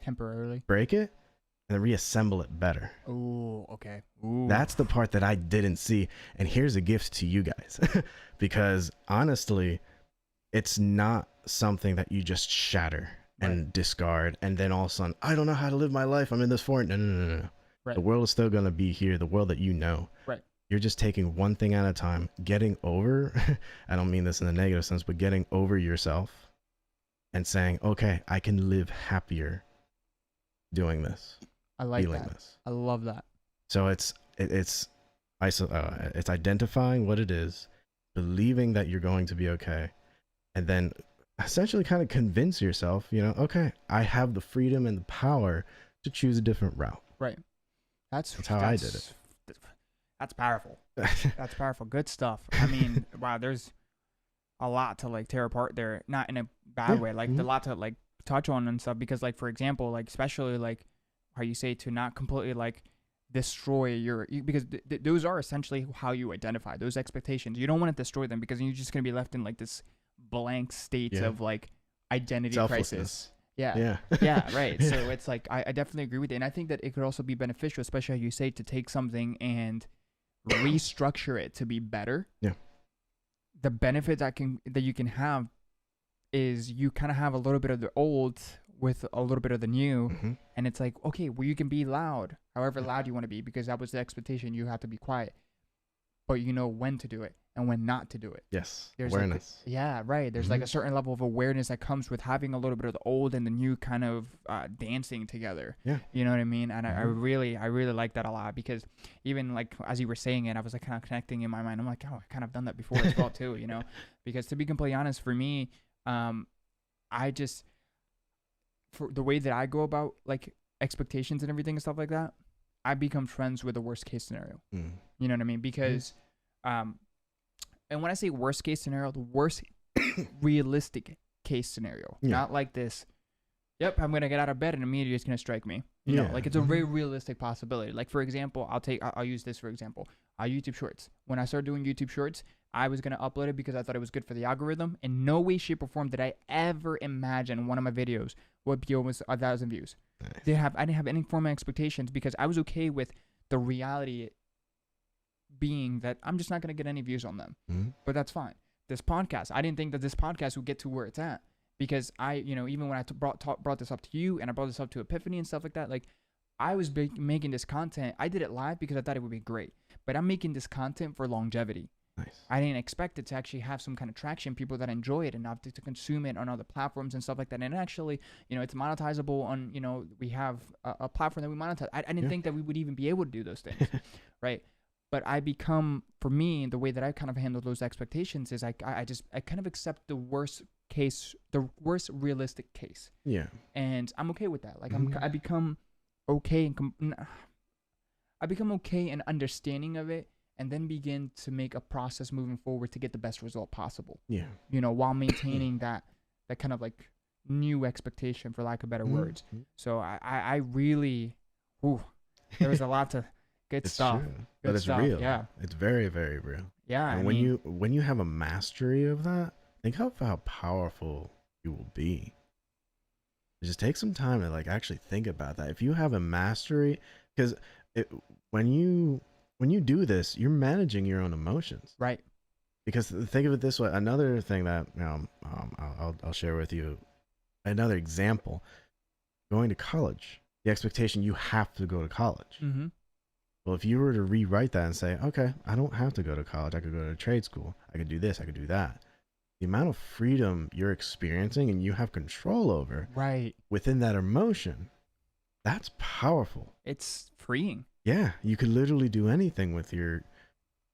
temporarily break it and then reassemble it better. Oh, okay. Ooh. That's the part that I didn't see. And here's a gift to you guys. Because honestly, it's not something that you just shatter and discard, and then all of a sudden, I don't know how to live my life. I'm in this foreign. No. Right. The world is still going to be here. The world that you know. Right. You're just taking one thing at a time, getting over. I don't mean this in a negative sense, but getting over yourself and saying, okay, I can live happier doing this. I like that. This. I love that. So it's identifying what it is, believing that you're going to be okay, and then essentially kind of convince yourself, you know, okay, I have the freedom and the power to choose a different route. Right. That's how I did it. That's powerful. That's powerful. Good stuff. I mean, wow, there's a lot to like tear apart there, not in a bad way, like a lot to like touch on and stuff, because like, for example, like especially like how you say to not completely like destroy because those are essentially how you identify those expectations. You don't want to destroy them, because you're just going to be left in like this blank state of like identity crisis. Yeah, right. So it's like I definitely agree with it, and I think that it could also be beneficial, especially how you say, to take something and restructure it to be better. Yeah. The benefit that you can have is you kind of have a little bit of the old with a little bit of the new, and it's like, okay, well, you can be loud, however loud you want to be, because that was the expectation. You have to be quiet. but you know when to do it and when not to do it. Yes. There's Awareness. Like, yeah, right. There's like a certain level of awareness that comes with having a little bit of the old and the new kind of dancing together. Yeah. You know what I mean? And I really like that a lot, because even like as you were saying it, I was like kind of connecting in my mind. I'm like, oh, I kind of done that before as well too, you know? Because to be completely honest, for me, I just, for the way that I go about like expectations and everything and stuff like that, I become friends with the worst case scenario. You know what I mean? Because, and when I say worst case scenario, the worst realistic case scenario, not like this, yep, I'm going to get out of bed and immediately it's going to strike me. You know, like it's a very realistic possibility. Like, for example, I'll use this for example. YouTube Shorts. When I started doing YouTube Shorts, I was going to upload it because I thought it was good for the algorithm. In no way, shape, or form did I ever imagine one of my videos would be almost 1,000 views. Nice. I didn't have any form of expectations, because I was okay with the reality being that I'm just not going to get any views on them. But that's fine. This podcast, I didn't think that this podcast would get to where it's at, because I, you know, even when I brought this up to you and I brought this up to Epiphany and stuff like that, like I was making this content. I did it live because I thought it would be great, but I'm making this content for longevity. Nice. I didn't expect it to actually have some kind of traction, people that enjoy it enough to consume it on other platforms and stuff like that. And actually, you know, it's monetizable on, you know, we have a platform that we monetize. I didn't think that we would even be able to do those things, right? But for me, the way that I kind of handle those expectations is I kind of accept the worst realistic case. Yeah. And I'm okay with that. Like I become okay and understanding of it, and then begin to make a process moving forward to get the best result possible. Yeah. You know, while maintaining that kind of like new expectation, for lack of better words. So I really, there was a lot to good stuff. True. But it's real. Yeah. It's very, very real. Yeah. And when you have a mastery of that, think of how powerful you will be. Just take some time to like actually think about that. If you have a mastery, because when you do this, you're managing your own emotions, right? Because think of it this way. Another thing that I'll share with you, another example: going to college. The expectation, you have to go to college. Well, if you were to rewrite that and say, okay, I don't have to go to college. I could go to trade school. I could do this. I could do that. The amount of freedom you're experiencing and you have control over, right, within that emotion, that's powerful. It's freeing. Yeah, you could literally do anything with your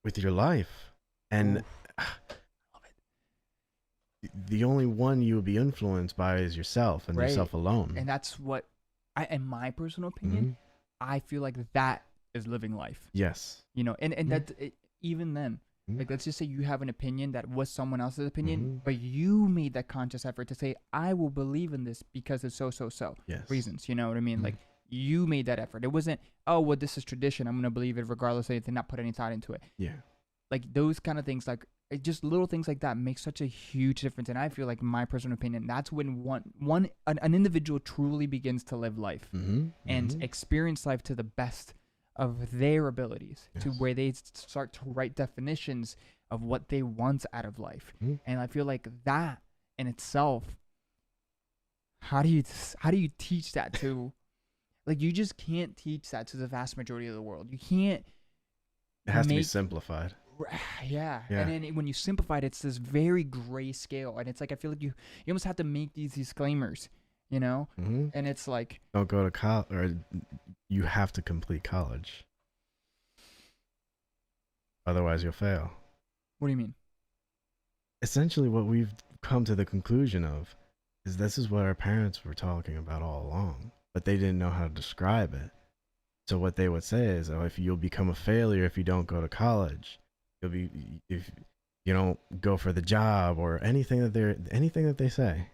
life, and the only one you will be influenced by is yourself and yourself alone. And that's what in my personal opinion, I feel like that is living life. Yes. You know, and that even then, like let's just say you have an opinion that was someone else's opinion, but you made that conscious effort to say, I will believe in this because of so reasons. You know what I mean? Like you made that effort. It wasn't, oh, well, this is tradition, I'm gonna believe it regardless of anything, not put any thought into it. Yeah. Like those kind of things, like just little things like that make such a huge difference. And I feel like, in my personal opinion, that's when an individual truly begins to live life and experience life to the best of their abilities, to where they start to write definitions of what they want out of life. And I feel like that in itself, how do you teach that to like, you just can't teach that to the vast majority of the world. You can't. It has to be simplified. Yeah. And then when you simplify it, it's this very gray scale, and it's like, I feel like you almost have to make these disclaimers, you know. And it's like, don't go to college, or you have to complete college, otherwise you'll fail. What do you mean? Essentially, what we've come to the conclusion of is this is what our parents were talking about all along, but they didn't know how to describe it. So what they would say is, oh, if you'll become a failure if you don't go to college, you'll be, if you don't go for the job, or anything that they say,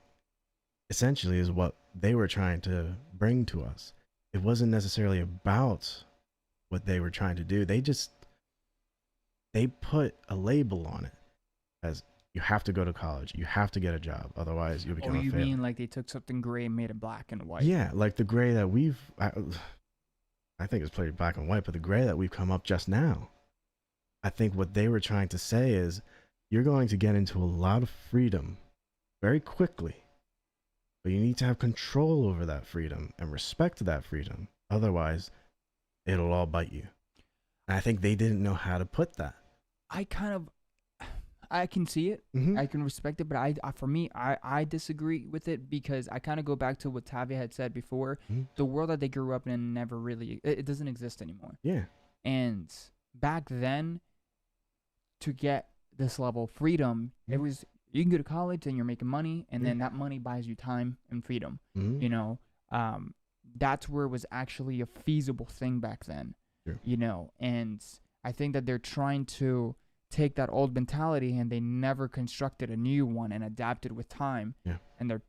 essentially is what they were trying to bring to us. It wasn't necessarily about what they were trying to do. They put a label on it as, you have to go to college, you have to get a job, otherwise you'll become a failure. Oh, you mean like they took something gray and made it black and white? Yeah, like the gray that I think it's pretty black and white, but the gray that we've come up just now, I think what they were trying to say is, you're going to get into a lot of freedom very quickly, but you need to have control over that freedom and respect that freedom. Otherwise, it'll all bite you. And I think they didn't know how to put that. I can see it. Mm-hmm. I can respect it, but for me, I disagree with it because I kind of go back to what Tavia had said before. Mm-hmm. The world that they grew up in never really, it doesn't exist anymore. Yeah. And back then, to get this level of freedom, it was, you can go to college and you're making money, and then that money buys you time and freedom. Mm-hmm. You know, that's where it was actually a feasible thing back then. True. You know, and I think that they're trying to take that old mentality and they never constructed a new one and adapted with time. Yeah. And they're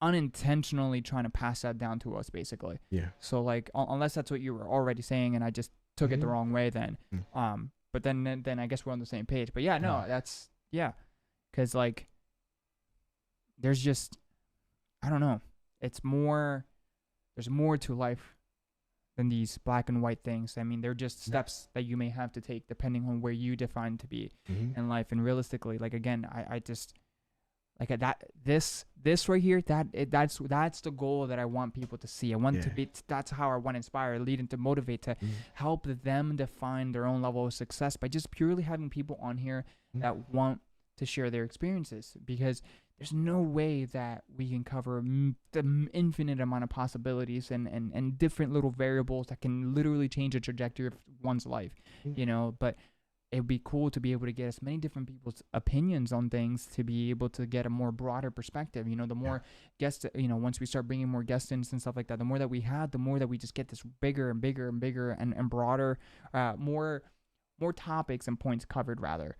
unintentionally trying to pass that down to us, basically. Yeah. So like, unless that's what you were already saying and I just took it the wrong way, then but then I guess we're on the same page. But yeah, no, that's, yeah, because like there's just, I don't know, there's more to life than these black and white things. I mean, they're just steps that you may have to take depending on where you define to be in life. And realistically, like, again, I just like that, this right here, that's the goal that I want people to see. I want to be, that's how I want to inspire, lead, and to motivate, to help them define their own level of success by just purely having people on here that want to share their experiences, because there's no way that we can cover the infinite amount of possibilities and different little variables that can literally change the trajectory of one's life, you know. But it would be cool to be able to get as many different people's opinions on things, to be able to get a more broader perspective. You know, the more guests, you know, once we start bringing more guests in and stuff like that, the more that we had, the more that we just get this bigger and bigger and bigger and broader, more topics and points covered, rather,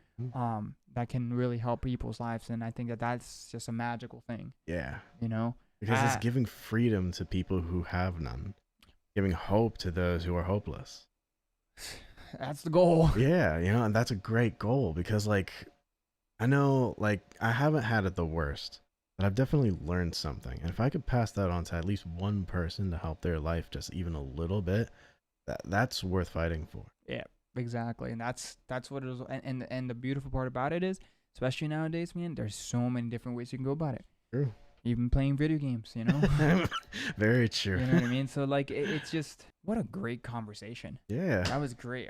that can really help people's lives. And I think that that's just a magical thing. Yeah. You know? Because it's giving freedom to people who have none, giving hope to those who are hopeless. That's the goal. Yeah, you know, and that's a great goal, because like, I know, like, I haven't had it the worst, but I've definitely learned something. And if I could pass that on to at least one person to help their life just even a little bit, that's worth fighting for. Yeah. Exactly. And that's what it is. And the beautiful part about it is, especially nowadays, man, there's so many different ways you can go about it. True. Even playing video games, you know? Very true. You know what I mean? So like, it's just, what a great conversation. Yeah. That was great.